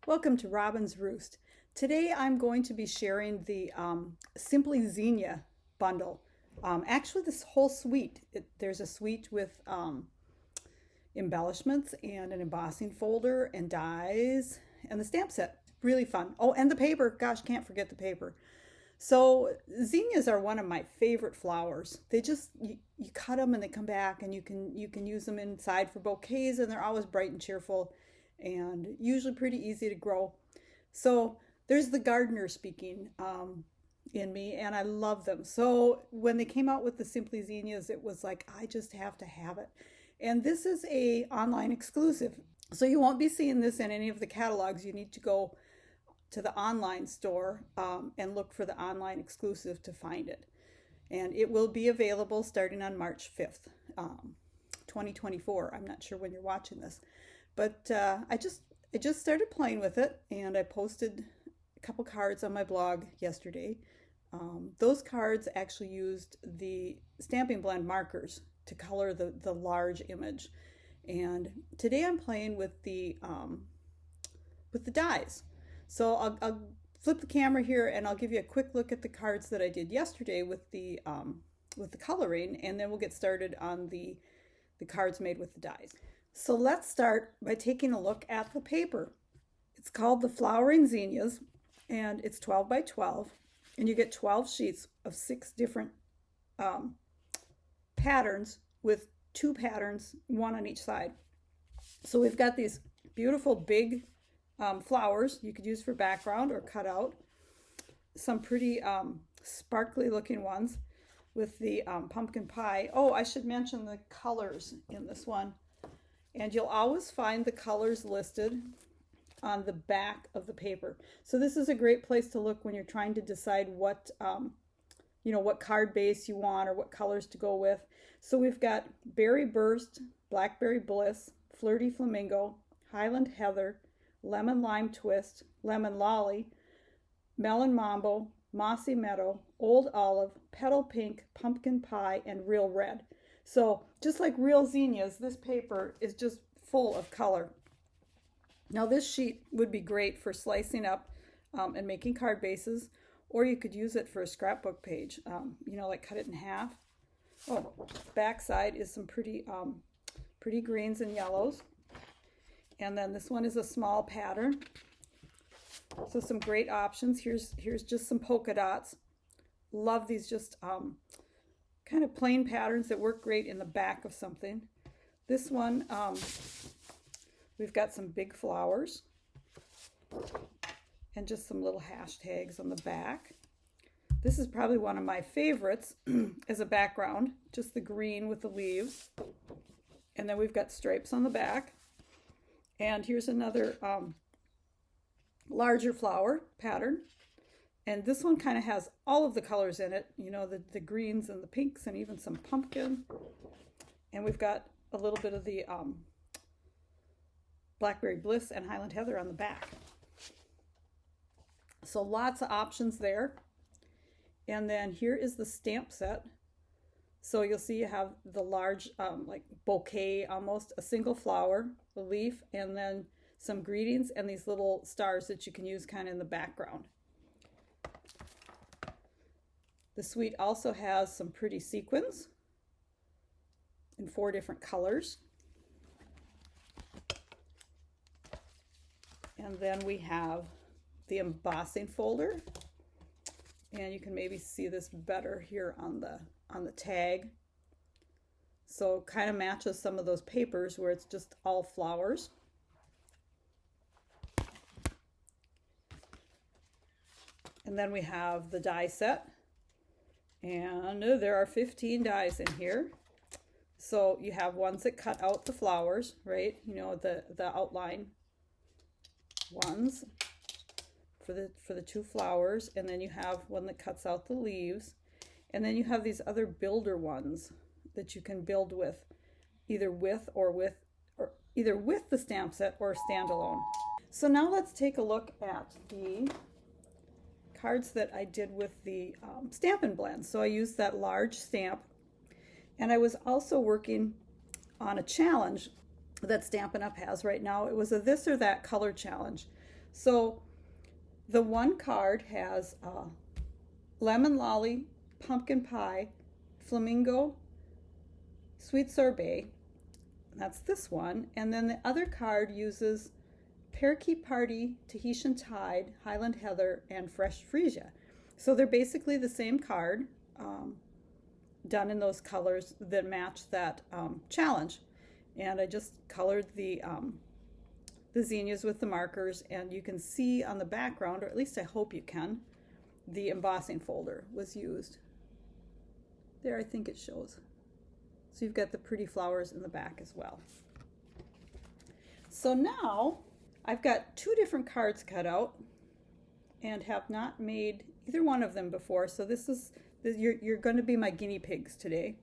Welcome to Robyn's Roost. Today I'm going to be sharing the Simply Zinnia bundle. Actually, this whole suite, there's a suite with embellishments and an embossing folder and dies and the stamp set. Really fun. Oh, and the paper. Gosh, can't forget the paper. So zinnias are one of my favorite flowers. They just, you cut them and they come back, and you can use them inside for bouquets, and they're always bright and cheerful and usually pretty easy to grow. So there's the gardener speaking in me, and I love them. So when they came out with the Simply Zinnias, it was like, I just have to have it. And this is a online exclusive. So you won't be seeing this in any of the catalogs. You need to go to the online store and look for the online exclusive to find it. And it will be available starting on March 5th, 2024. I'm not sure when you're watching this. But I just started playing with it, and I posted a couple cards on my blog yesterday. Those cards actually used the Stampin' Blend markers to color the large image. And today I'm playing with the dies. So I'll flip the camera here, and I'll give you a quick look at the cards that I did yesterday with the coloring, and then we'll get started on the cards made with the dies. So let's start by taking a look at the paper. It's called the Flowering Zinnias, and it's 12 by 12, and you get 12 sheets of 6 different patterns with 2 patterns, 1 on each side. So we've got these beautiful big flowers you could use for background or cut out. Some pretty sparkly looking ones with the pumpkin pie. Oh, I should mention the colors in this one. And you'll always find the colors listed on the back of the paper. So this is a great place to look when you're trying to decide what, what card base you want or what colors to go with. So we've got Berry Burst, Blackberry Bliss, Flirty Flamingo, Highland Heather, Lemon Lime Twist, Lemon Lolly, Melon Mambo, Mossy Meadow, Old Olive, Petal Pink, Pumpkin Pie, and Real Red. So just like real zinnias, this paper is just full of color. Now this sheet would be great for slicing up and making card bases, or you could use it for a scrapbook page, like cut it in half. Oh, backside is some pretty greens and yellows. And then this one is a small pattern. So some great options. Here's just some polka dots. Love these just kind of plain patterns that work great in the back of something. This one, we've got some big flowers and just some little hashtags on the back. This is probably one of my favorites as a background, just the green with the leaves. And then we've got stripes on the back. And here's another larger flower pattern. And this one kind of has all of the colors in it, the greens and the pinks and even some pumpkin. And we've got a little bit of the Blackberry Bliss and Highland Heather on the back. So lots of options there. And then here is the stamp set. So you'll see you have the large like bouquet, almost a single flower, a leaf, and then some greetings and these little stars that you can use kind of in the background. The suite also has some pretty sequins in 4 different colors. And then we have the embossing folder. And you can maybe see this better here on the tag. So kind of matches some of those papers where it's just all flowers. And then we have the die set. And there are 15 dies in here. So you have ones that cut out the flowers, right? The outline ones for the 2 flowers. And then you have one that cuts out the leaves. And then you have these other builder ones that you can build with, either with the stamp set or standalone. So now let's take a look at the cards that I did with the Stampin' Blend. So I used that large stamp, and I was also working on a challenge that Stampin' Up has right now. It was a this or that color challenge. So the one card has lemon lolly, pumpkin pie, flamingo, sweet sorbet. That's this one. And then the other card uses parakeet party, Tahitian tide, Highland heather, and fresh freesia. So they're basically the same card, done in those colors that match that challenge. And I just colored the zinnias with the markers, and you can see on the background, or at least I hope you can, the embossing folder was used. There, I think it shows. So you've got the pretty flowers in the back as well. So now I've got two different cards cut out and have not made either one of them before. So you're going to be my guinea pigs today.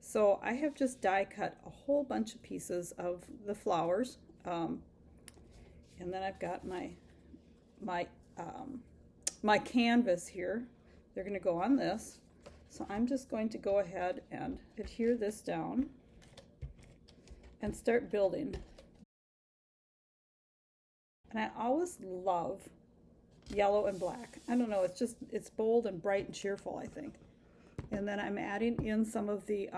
So I have just die cut a whole bunch of pieces of the flowers. And then I've got my canvas here. They're going to go on this. So I'm just going to go ahead and adhere this down and start building. And I always love yellow and black. I don't know, it's bold and bright and cheerful, I think. And then I'm adding in some of the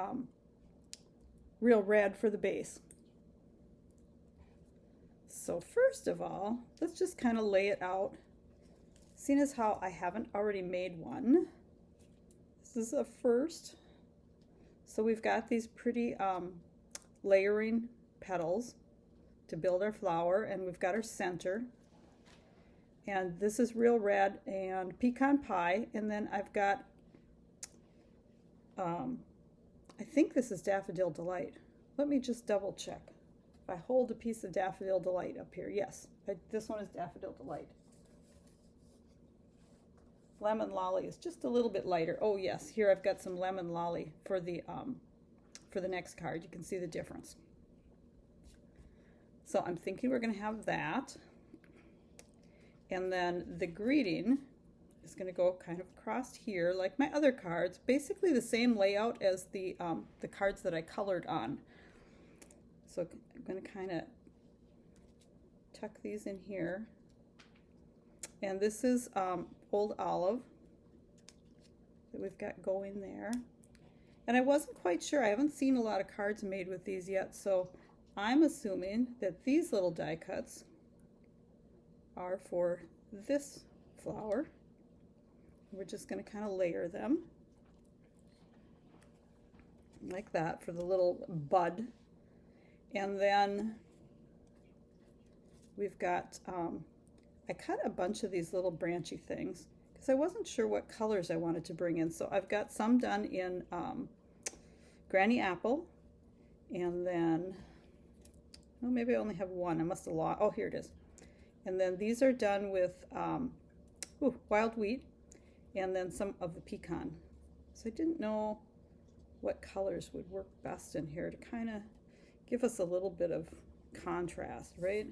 real red for the base. So first of all, let's just kind of lay it out. Seeing as how I haven't already made one, this is a first. So we've got these pretty layering petals to build our flower, and we've got our center. And this is real red and pecan pie, and then I've got, I think this is Daffodil Delight. Let me just double check. If I hold a piece of Daffodil Delight up here, yes, this one is Daffodil Delight. Lemon Lolly is just a little bit lighter. Oh yes, here I've got some Lemon Lolly for the next card. You can see the difference. So I'm thinking we're going to have that. And then the greeting is going to go kind of across here like my other cards. Basically the same layout as the cards that I colored on. So I'm going to kind of tuck these in here. And this is Old Olive that we've got going there. And I wasn't quite sure. I haven't seen a lot of cards made with these yet, so I'm assuming that these little die cuts are for this flower. We're just going to kind of layer them like that for the little bud. And then we've got, I cut a bunch of these little branchy things because I wasn't sure what colors I wanted to bring in. So I've got some done in Granny Apple, and then, oh, maybe I only have one. I must have lost, oh, here it is. And then these are done with wild wheat, and then some of the pecan. So I didn't know what colors would work best in here to kind of give us a little bit of contrast, right?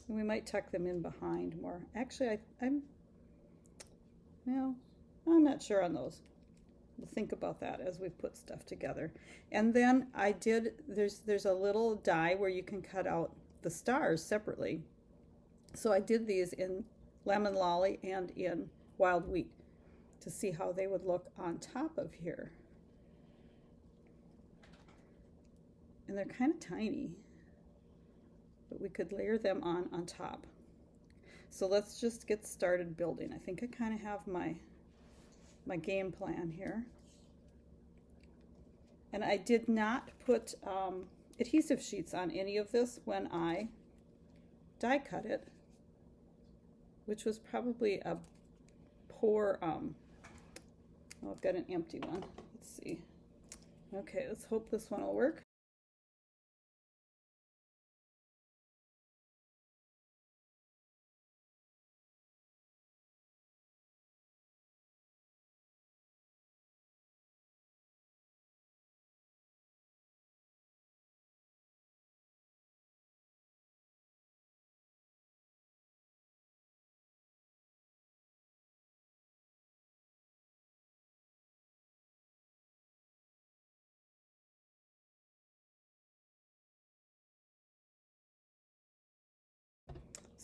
And we might tuck them in behind more. Actually, I'm not sure on those. We'll think about that as we put stuff together. And then I did, there's a little die where you can cut out the stars separately. So I did these in Lemon Lolly and in Wild Wheat to see how they would look on top of here. And they're kind of tiny, but we could layer them on top. So let's just get started building. I think I kind of have my game plan here. And I did not put adhesive sheets on any of this when I die cut it, which was probably a poor, oh, I've got an empty one. Let's see. Okay, let's hope this one will work.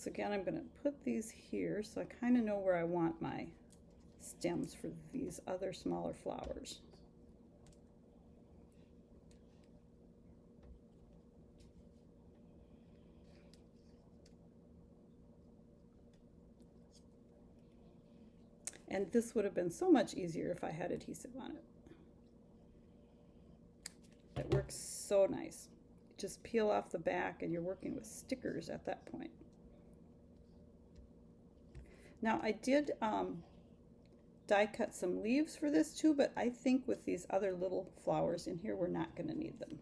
So again, I'm going to put these here so I kind of know where I want my stems for these other smaller flowers. And this would have been so much easier if I had adhesive on it. It works so nice. Just peel off the back and you're working with stickers at that point. Now I did die cut some leaves for this too, but I think with these other little flowers in here, we're not going to need them.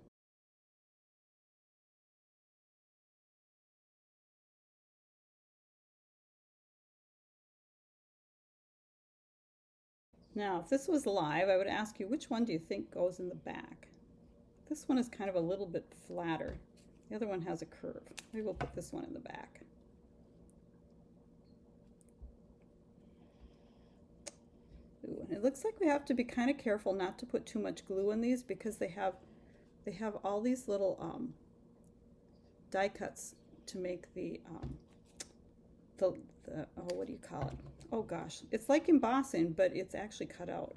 Now, if this was live, I would ask you, which one do you think goes in the back? This one is kind of a little bit flatter. The other one has a curve. Maybe we'll put this one in the back. Ooh, and it looks like we have to be kind of careful not to put too much glue in these because they have all these little die cuts to make the oh, what do you call it? Oh gosh, it's like embossing, but it's actually cut out.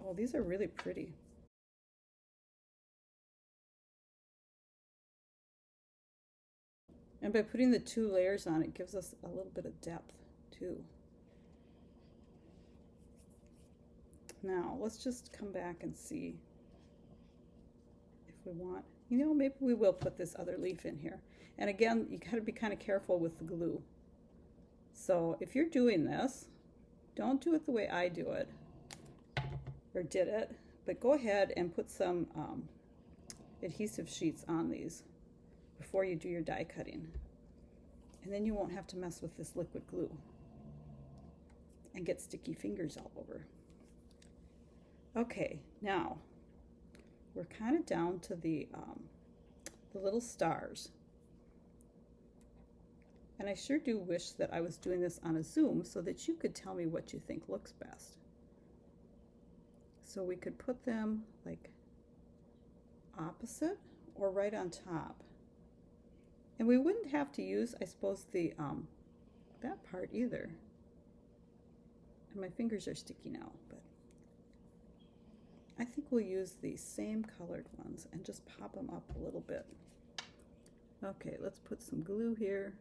Oh, these are really pretty. And by putting the 2 layers on, it gives us a little bit of depth too. Now, let's just come back and see if we want, you know, maybe we will put this other leaf in here. And again, you got to be kind of careful with the glue. So if you're doing this, don't do it the way I do it, or did it, but go ahead and put some adhesive sheets on these before you do your die cutting. And then you won't have to mess with this liquid glue and get sticky fingers all over. Okay, now we're kind of down to the little stars. And I sure do wish that I was doing this on a Zoom so that you could tell me what you think looks best. So we could put them like opposite or right on top. And we wouldn't have to use, I suppose, the that part either. And my fingers are sticky now, but I think we'll use the same colored ones and just pop them up a little bit. Okay, let's put some glue here.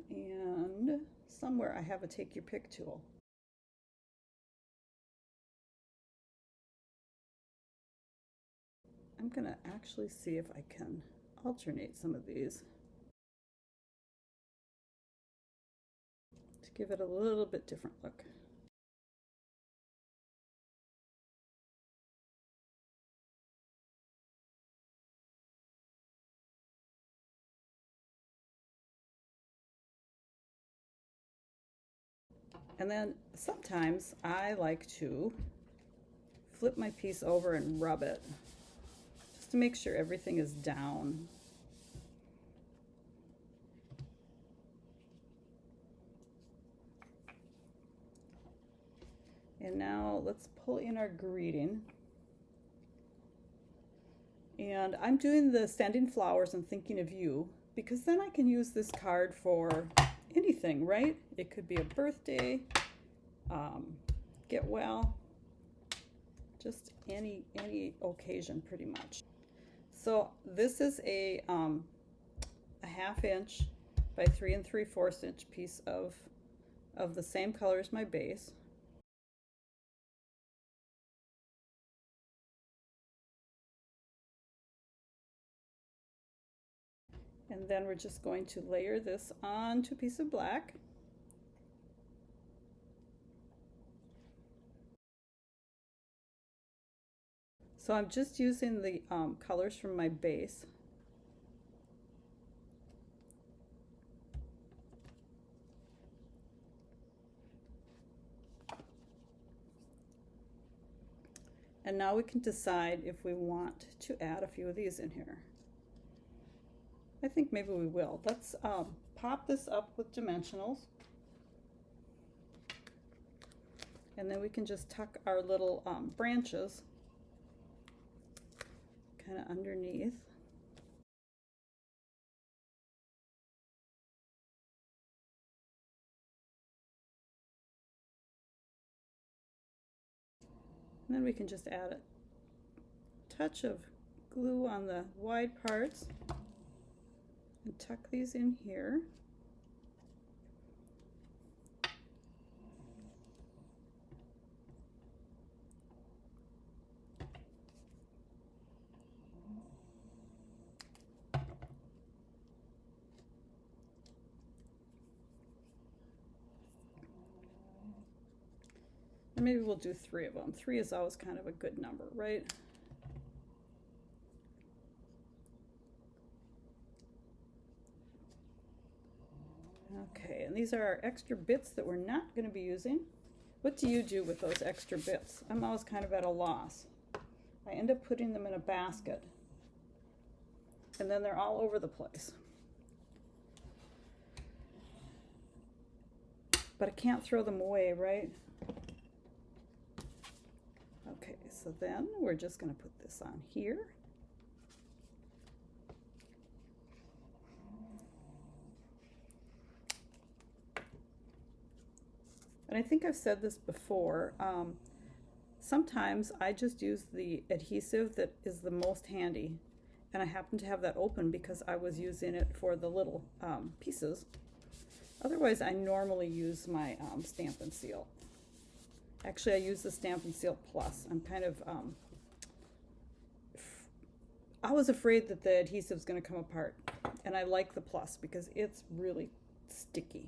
And somewhere I have a take your pick tool. I'm going to actually see if I can alternate some of these to give it a little bit different look. And then sometimes I like to flip my piece over and rub it just to make sure everything is down. And now let's pull in our greeting. And I'm doing the standing flowers and thinking of you because then I can use this card for anything, right? It could be a birthday, get well, just any occasion pretty much. So this is a 1/2 inch by 3 3/4 inch piece of the same color as my base. And then we're just going to layer this onto a piece of black. So I'm just using the colors from my base. And now we can decide if we want to add a few of these in here. I think maybe we will. Let's pop this up with dimensionals. And then we can just tuck our little branches kind of underneath. And then we can just add a touch of glue on the wide parts and tuck these in here. And maybe we'll do 3 of them. 3 is always kind of a good number, right? Okay, and these are our extra bits that we're not going to be using. What do you do with those extra bits? I'm always kind of at a loss. I end up putting them in a basket, and then they're all over the place. But I can't throw them away, right? Okay, so then we're just going to put this on here. And I think I've said this before, sometimes I just use the adhesive that is the most handy, and I happen to have that open because I was using it for the little pieces. Otherwise, I normally use my Stampin' Seal. Actually, I use the Stampin' Seal Plus. I'm kind of, I was afraid that the adhesive is going to come apart, and I like the Plus because it's really sticky.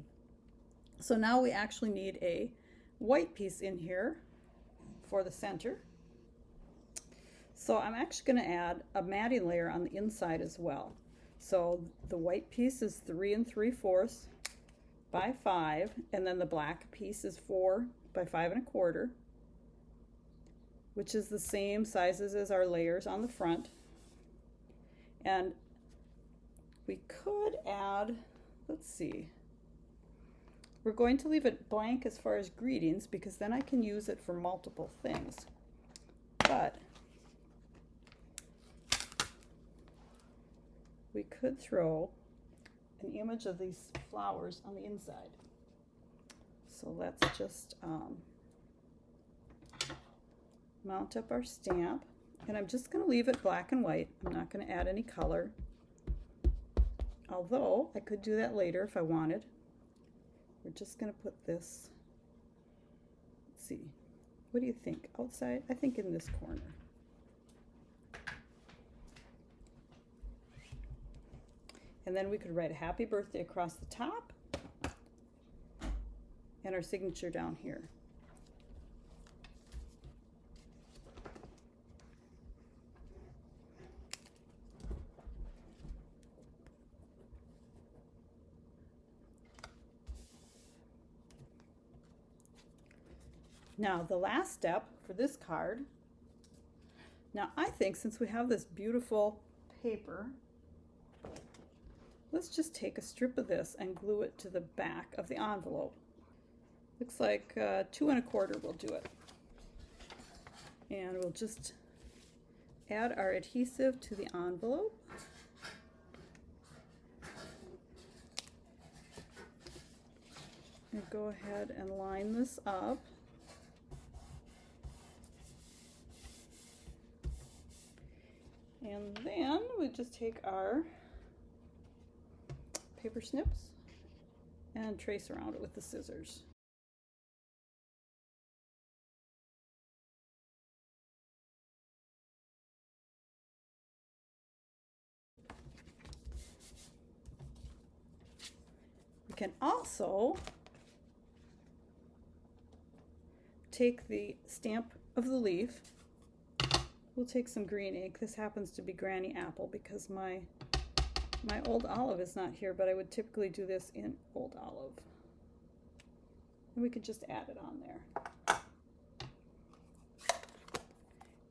So now we actually need a white piece in here for the center. So I'm actually going to add a matting layer on the inside as well. So the white piece is 3 3/4 by 5, and then the black piece is 4 by 5 1/4, which is the same sizes as our layers on the front. And we could add, let's see, we're going to leave it blank as far as greetings because then I can use it for multiple things. But we could throw an image of these flowers on the inside. So let's just mount up our stamp, and I'm just going to leave it black and white. I'm not going to add any color, although I could do that later if I wanted. We're just going to put this, let's see, what do you think? Outside? I think in this corner. And then we could write a happy birthday across the top and our signature down here. Now the last step for this card, now I think since we have this beautiful paper, let's just take a strip of this and glue it to the back of the envelope. Looks like 2 1/4 will do it. And we'll just add our adhesive to the envelope. And go ahead and line this up. And then we just take our paper snips and trace around it with the scissors. We can also take the stamp of the leaf. We'll take some green ink. This happens to be Granny Apple because my Old Olive is not here, but I would typically do this in Old Olive. And we could just add it on there.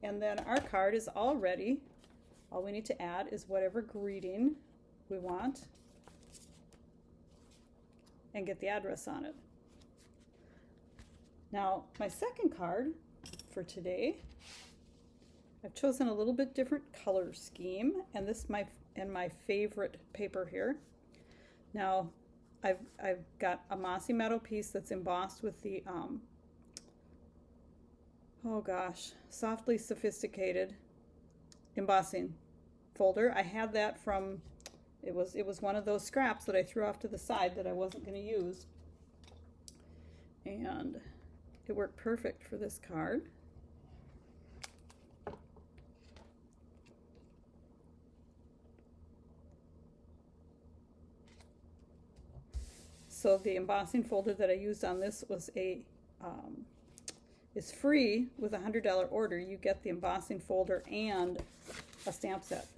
And then our card is all ready. All we need to add is whatever greeting we want and get the address on it. Now, my second card for today, I've chosen a little bit different color scheme, and this is my favorite paper here. Now, I've got a mossy meadow piece that's embossed with the oh gosh, softly sophisticated embossing folder. I had that from it was one of those scraps that I threw off to the side that I wasn't going to use, and it worked perfect for this card. So the embossing folder that I used on this was is free with a $100 order. You get the embossing folder and a stamp set,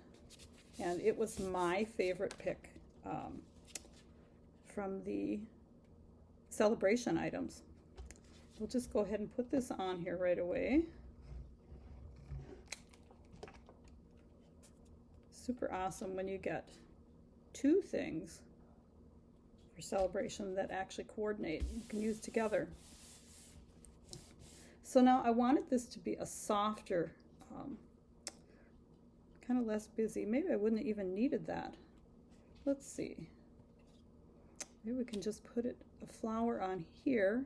and it was my favorite pick from the celebration items. We'll just go ahead and put this on here right away. Super awesome when you get two things for celebration that actually coordinate, you can use together. So now I wanted this to be a softer, kind of less busy. Maybe I wouldn't have even needed that. Let's see. Maybe we can just put a flower on here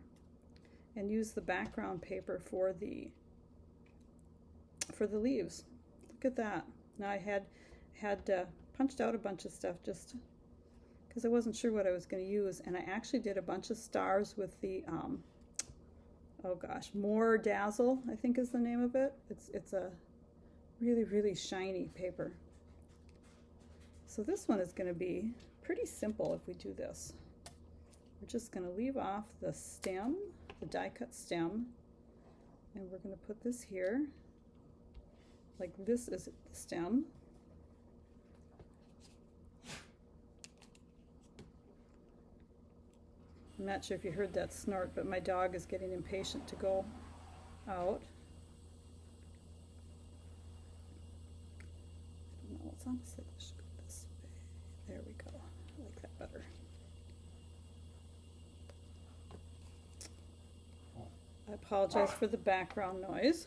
and use the background paper for the leaves. Look at that. Now I had punched out a bunch of stuff just because I wasn't sure what I was going to use, and I actually did a bunch of stars with the oh gosh, More Dazzle, I think is the name of it. It's a really shiny paper. So this one is going to be pretty simple if we do this. We're just going to leave off the stem, the die cut stem, and we're going to put this here, like this is the stem. I'm not sure if you heard that snort, but my dog is getting impatient to go out. No, it's honestly, it should go this way. There we go. I like that better. I apologize for the background noise.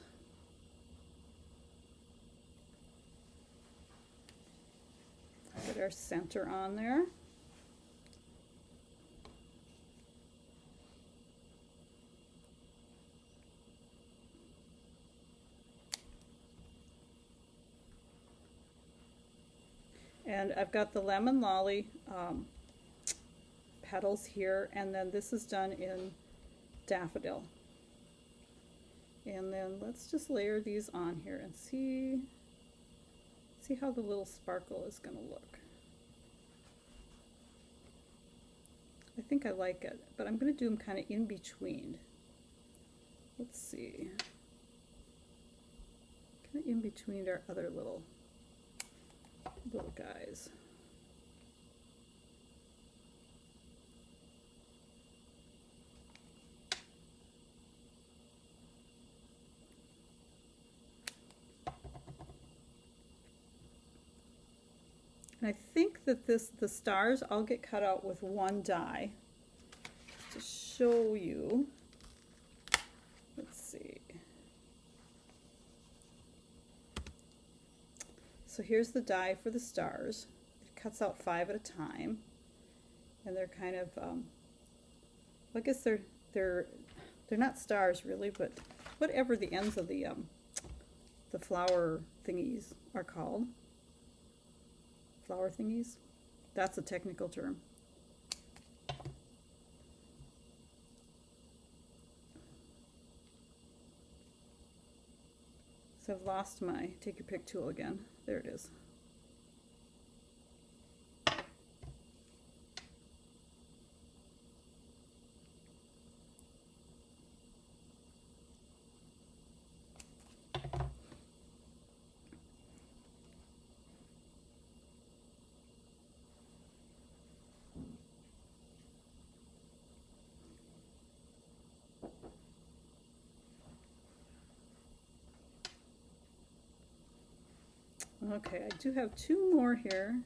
Get our center on there. And I've got the Lemon Lolly petals here, and then this is done in Daffodil. And then let's just layer these on here and see how the little sparkle is going to look. I think I like it, but I'm going to do them kind of in between. Let's see. Kind of in between our other little guys. And I think that the stars I'll get cut out with one die to show you. Let's see. So here's the die for the stars. It cuts out 5 at a time, and they're kind of, I guess they're not stars really, but whatever the ends of the flower thingies are called. Flower thingies? That's a technical term. So I've lost my take your pick tool again. There it is. Okay, I do have 2 more here.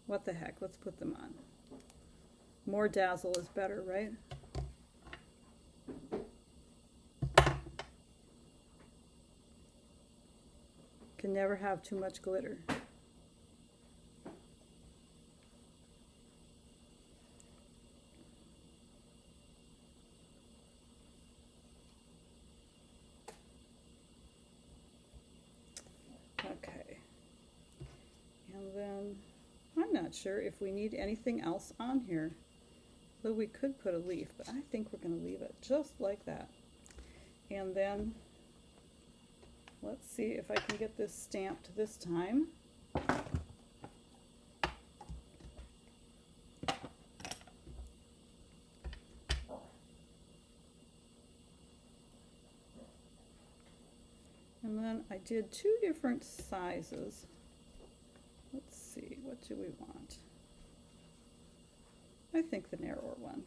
What the heck, let's put them on. More Dazzle is better, right? Can never have too much glitter. Okay. And then I'm not sure if we need anything else on here. Though we could put a leaf, but I think we're going to leave it just like that. And then let's see if I can get this stamped this time. And then I did 2 different sizes. Let's see, what do we want? I think the narrower one.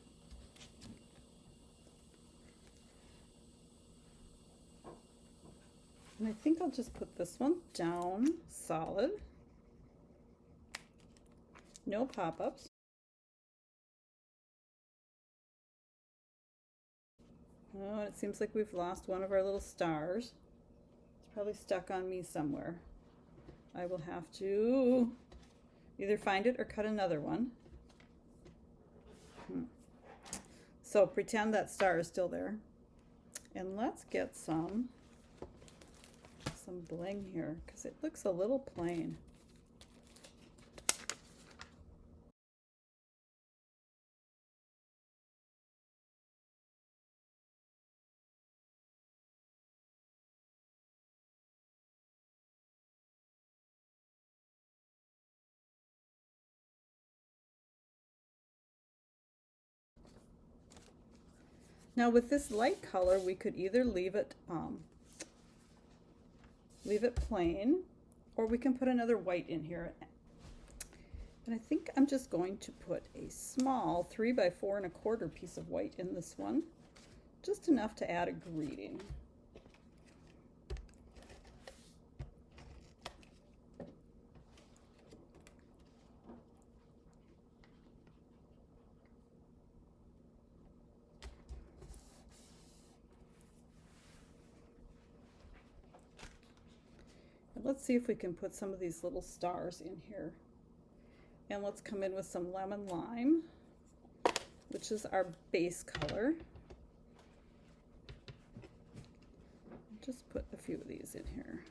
And I think I'll just put this one down solid. No pop-ups. Oh, it seems like we've lost one of our little stars. It's probably stuck on me somewhere. I will have to either find it or cut another one. So pretend that star is still there. And let's get some bling here because it looks a little plain. Now with this light color, we could either leave it plain, or we can put another white in here. And I think I'm just going to put a small 3 by 4 1/4 piece of white in this one, just enough to add a greeting. Let's see if we can put some of these little stars in here. And let's come in with some lemon lime, which is our base color. Just put a few of these in here.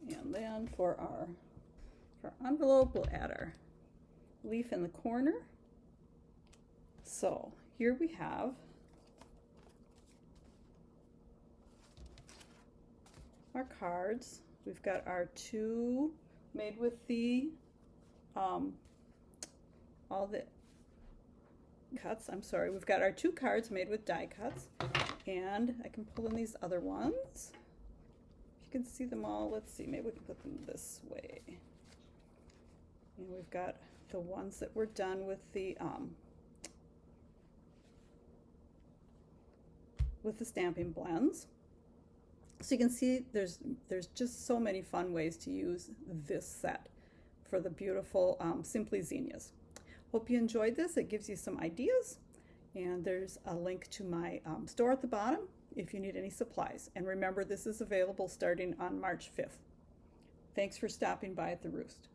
And then for our envelope, we'll add our leaf in the corner. So here we have our cards. We've got our 2 made with the all the cuts. I'm sorry, we've got our 2 cards made with die cuts, and I can pull in these other ones. If you can see them all, let's see, maybe we can put them this way. And we've got the ones that were done with the stamping blends. So you can see there's just so many fun ways to use this set for the beautiful Simply Zinnias. Hope you enjoyed this. It gives you some ideas, and there's a link to my store at the bottom if you need any supplies. And remember, this is available starting on March 5th. Thanks for stopping by at the Roost.